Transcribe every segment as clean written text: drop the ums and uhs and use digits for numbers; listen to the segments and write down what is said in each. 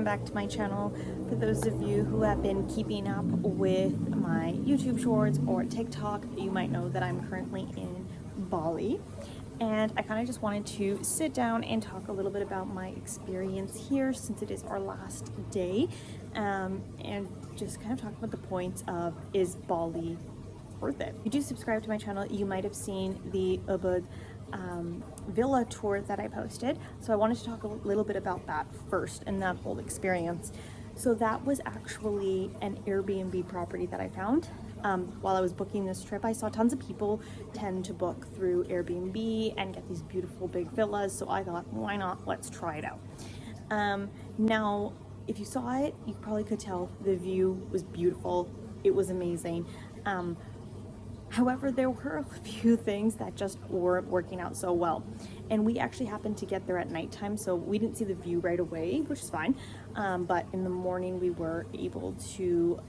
back to my channel. For those of you who have been keeping up with my YouTube shorts or TikTok, you might know that I'm currently in Bali, and I kind of just wanted to sit down and talk a little bit about my experience here since it is our last day, and just kind of talk about the points of, is Bali worth it? If you do subscribe to my channel, you might have seen the Ubud villa tour that I posted, so I wanted to talk a little bit about that first and that whole experience. So that was actually an Airbnb property that I found. While I was booking this trip, I saw tons of people tend to book through Airbnb and get these beautiful big villas, so I thought, why not, let's try it out. Now if you saw it, you probably could tell the view was beautiful, it was amazing. However, there were a few things that just weren't working out so well. And we actually happened to get there at nighttime, so we didn't see the view right away, which is fine. But in the morning, we were able to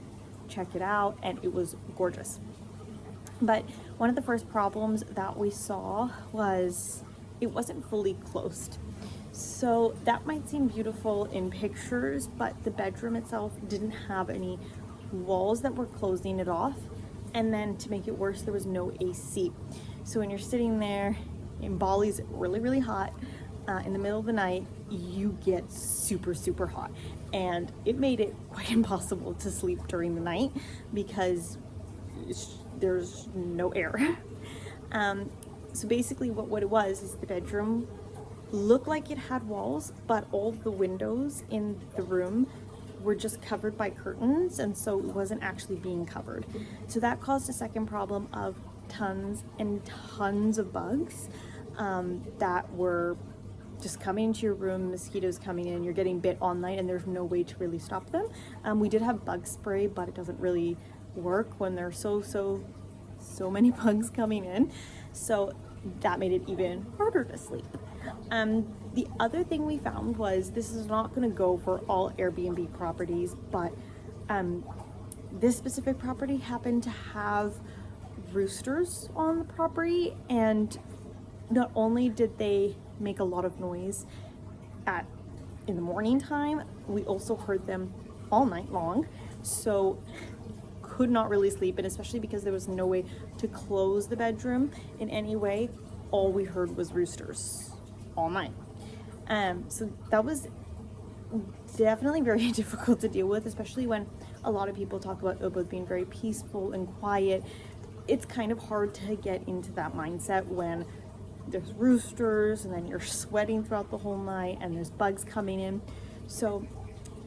check it out, and it was gorgeous. But one of the first problems that we saw was it wasn't fully closed. So that might seem beautiful in pictures, but the bedroom itself didn't have any walls that were closing it off. And then to make it worse, there was no AC. So when you're sitting there in Bali's really hot, in the middle of the night, you get super hot. And it made it quite impossible to sleep during the night because there's no air. So basically what it was is the bedroom looked like it had walls, but all the windows in the room were just covered by curtains, and so it wasn't actually being covered. So that caused a second problem of tons and tons of bugs that were just coming into your room, mosquitoes coming in, you're getting bit all night, and there's no way to really stop them. We did have bug spray, but it doesn't really work when there's so many bugs coming in. So that made it even harder to sleep. The other thing we found was, this is not going to go for all Airbnb properties, but this specific property happened to have roosters on the property, and not only did they make a lot of noise in the morning time, we also heard them all night long, so could not really sleep. And especially because there was no way to close the bedroom in any way, all we heard was roosters all night. So that was definitely very difficult to deal with, especially when a lot of people talk about Ubud being very peaceful and quiet. It's kind of hard to get into that mindset when there's roosters and then you're sweating throughout the whole night and there's bugs coming in. So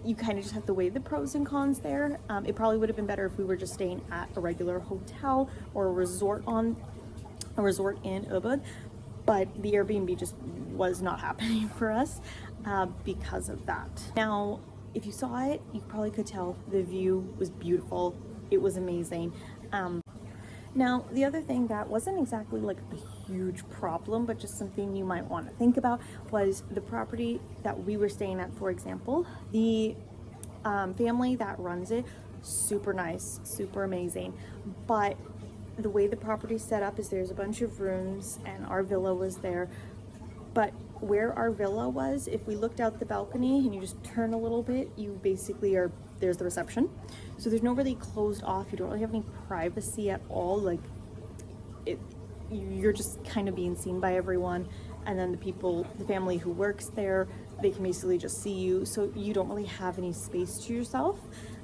you kind of just have to weigh the pros and cons there. It probably would have been better if we were just staying at a regular hotel or a resort in Ubud, but the Airbnb just was not happening for us because of that. Now, if you saw it, you probably could tell the view was beautiful. It was amazing. Now, the other thing that wasn't exactly like a huge problem, but just something you might want to think about, was the property that we were staying at, for example. The family that runs it, super nice, super amazing, but the way the property is set up is there's a bunch of rooms and our villa was there, but where our villa was, if we looked out the balcony and you just turn a little bit, you basically there's the reception. So there's no really closed off, you don't really have any privacy at all. Like you're just kind of being seen by everyone, and then the family who works there, they can basically just see you, so you don't really have any space to yourself.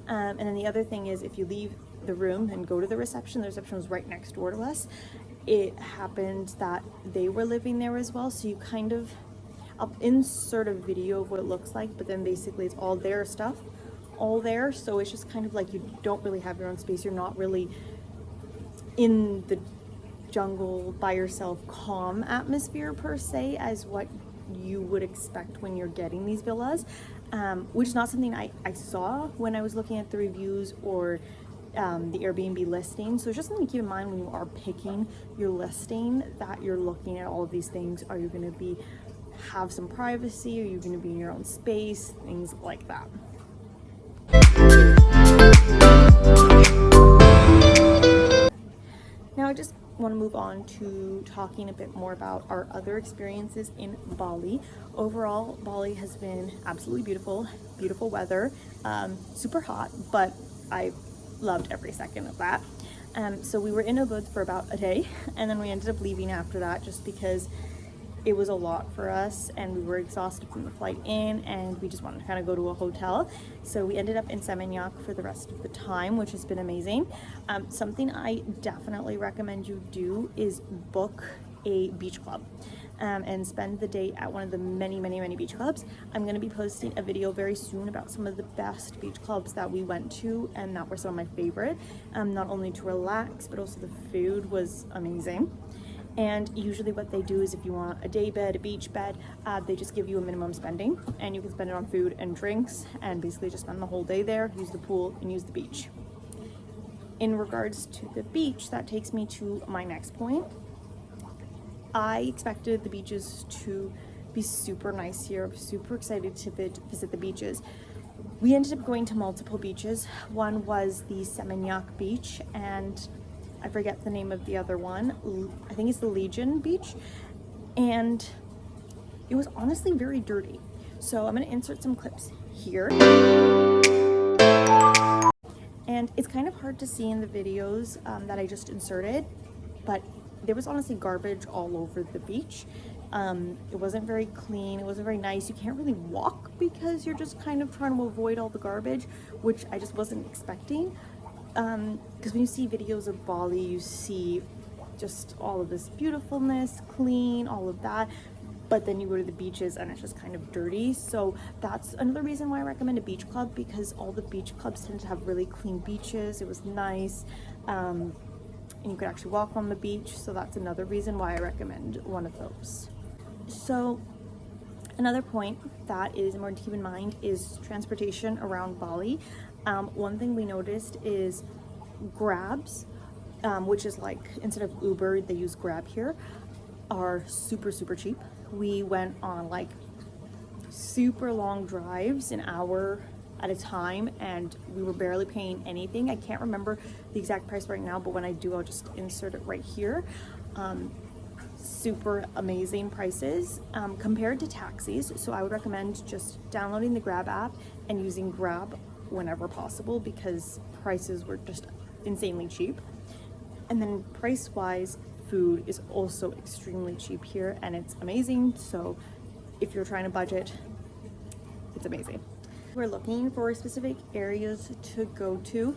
And then the other thing is, if you leave the room and go to the reception was right next door to us. It happened that they were living there as well, so you kind of, I'll insert a video of what it looks like, but then basically it's all their stuff all there, so it's just kind of like you don't really have your own space. You're not really in the jungle by yourself, calm atmosphere per se as what you would expect when you're getting these villas, which is not something I saw when I was looking at the reviews or the Airbnb listing. So it's just something to keep in mind when you are picking your listing, that you're looking at all of these things. Are you going to have some privacy? Are you going to be in your own space? Things like that. Now, just want to move on to talking a bit more about our other experiences in Bali. Overall, Bali has been absolutely beautiful, beautiful weather, super hot, but I loved every second of that. So we were in Ubud for about a day, and then we ended up leaving after that just because it was a lot for us and we were exhausted from the flight in, and we just wanted to kind of go to a hotel. So we ended up in Seminyak for the rest of the time, which has been amazing. Something I definitely recommend you do is book a beach club and spend the day at one of the many beach clubs. I'm going to be posting a video very soon about some of the best beach clubs that we went to and that were some of my favorite, not only to relax, but also the food was amazing. And usually what they do is if you want a day bed, a beach bed, they just give you a minimum spending, and you can spend it on food and drinks and basically just spend the whole day there, use the pool and use the beach. In regards to the beach, that takes me to my next point. I expected the beaches to be super nice here. I'm super excited to visit the beaches. We ended up going to multiple beaches. One was the Seminyak beach, and I forget the name of the other one. I think it's the Legion Beach. And it was honestly very dirty. So I'm gonna insert some clips here. And it's kind of hard to see in the videos that I just inserted, but there was honestly garbage all over the beach. It wasn't very clean, it wasn't very nice. You can't really walk because you're just kind of trying to avoid all the garbage, which I just wasn't expecting. Because when you see videos of Bali, you see just all of this beautifulness, clean, all of that, but then you go to the beaches and it's just kind of dirty. So that's another reason why I recommend a beach club, because all the beach clubs tend to have really clean beaches. It was nice, and you could actually walk on the beach, so that's another reason why I recommend one of those. So another point that is important to keep in mind is transportation around Bali. One thing we noticed is Grabs, which is like, instead of Uber, they use Grab here, are super cheap. We went on like super long drives, an hour at a time, and we were barely paying anything. I can't remember the exact price right now, but when I do, I'll just insert it right here. Super amazing prices compared to taxis. So I would recommend just downloading the Grab app and using Grab whenever possible, because prices were just insanely cheap. And then price wise, food is also extremely cheap here and it's amazing. So if you're trying to budget, it's amazing. We're looking for specific areas to go to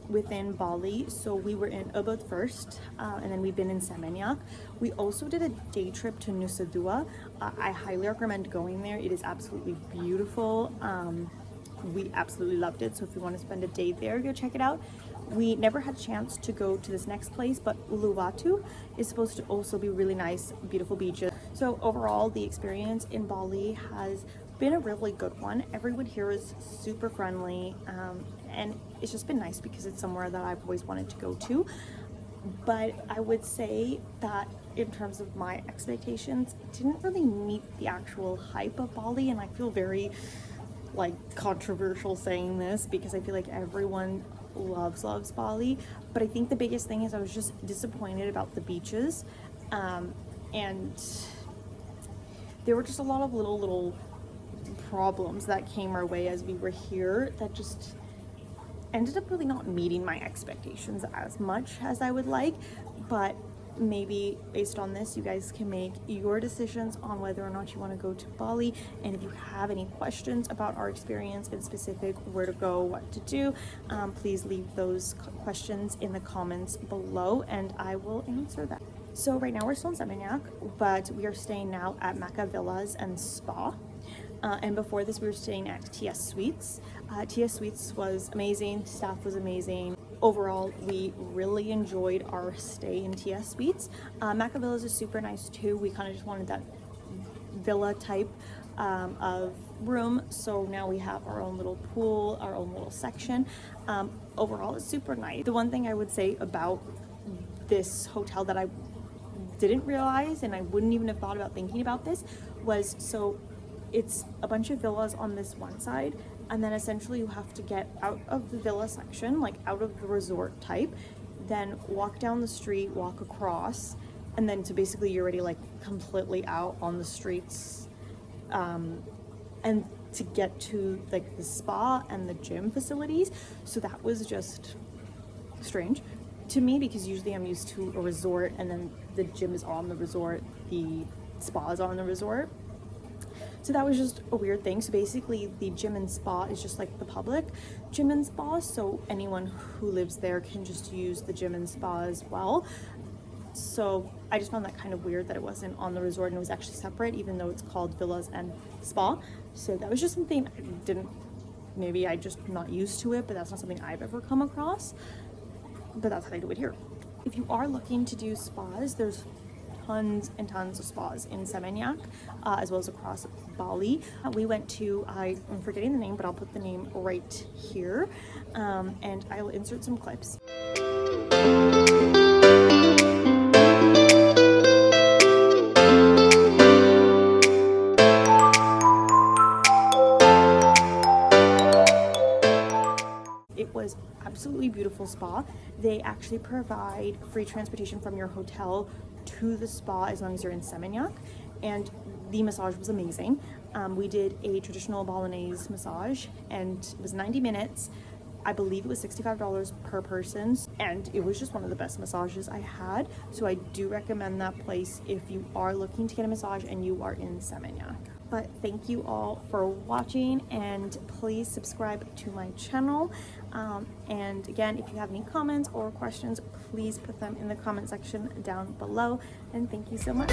within Bali. So we were in Ubud first, and then we've been in Seminyak. We also did a day trip to Nusa Dua. I highly recommend going there. It is absolutely beautiful. We absolutely loved it. So if you want to spend a day there, go check it out. We never had a chance to go to this next place, but Uluwatu is supposed to also be really nice, beautiful beaches. So overall, the experience in Bali has been a really good one. Everyone here is super friendly, and it's just been nice because it's somewhere that I've always wanted to go to. But I would say that in terms of my expectations, it didn't really meet the actual hype of Bali, and I feel very like controversial saying this because I feel like everyone loves Bali, but I think the biggest thing is I was just disappointed about the beaches, and there were just a lot of little problems that came our way as we were here that just ended up really not meeting my expectations as much as I would like. But maybe based on this, you guys can make your decisions on whether or not you want to go to Bali. And if you have any questions about our experience in specific, where to go, what to do, please leave those questions in the comments below and I will answer that. So right now we're still in Seminyak, but we are staying now at Mecca Villas and Spa. And before this, we were staying at TS Suites. TS Suites was amazing, staff was amazing. Overall, we really enjoyed our stay in TS Suites. Mecca Villas is super nice too. We kind of just wanted that villa type of room. So now we have our own little pool, our own little section. Overall, it's super nice. The one thing I would say about this hotel that I didn't realize, and I wouldn't even have thought about thinking about this, was so it's a bunch of villas on this one side, and then essentially you have to get out of the villa section, like out of the resort type, then walk down the street, walk across, and then so basically you're already like completely out on the streets, and to get to like the spa and the gym facilities. So that was just strange to me, because usually I'm used to a resort and then the gym is on the resort, the spa is on the resort. So that was just a weird thing. So basically the gym and spa is just like the public gym and spa, so anyone who lives there can just use the gym and spa as well. So I just found that kind of weird that it wasn't on the resort and it was actually separate, even though it's called villas and spa. So that was just something I didn't, maybe I just not used to it, but that's not something I've ever come across. But that's how they do it here. If you are looking to do spas, there's tons and tons of spas in Seminyak, as well as across Bali. We went to, I'm forgetting the name, but I'll put the name right here, and I'll insert some clips. It was absolutely beautiful spa. They actually provide free transportation from your hotel to the spa as long as you're in Seminyak, and the massage was amazing. We did a traditional Balinese massage and it was 90 minutes. I believe it was $65 per person, and it was just one of the best massages I had. So I do recommend that place if you are looking to get a massage and you are in Seminyak. But thank you all for watching, and please subscribe to my channel. And again, if you have any comments or questions, please put them in the comment section down below. And thank you so much.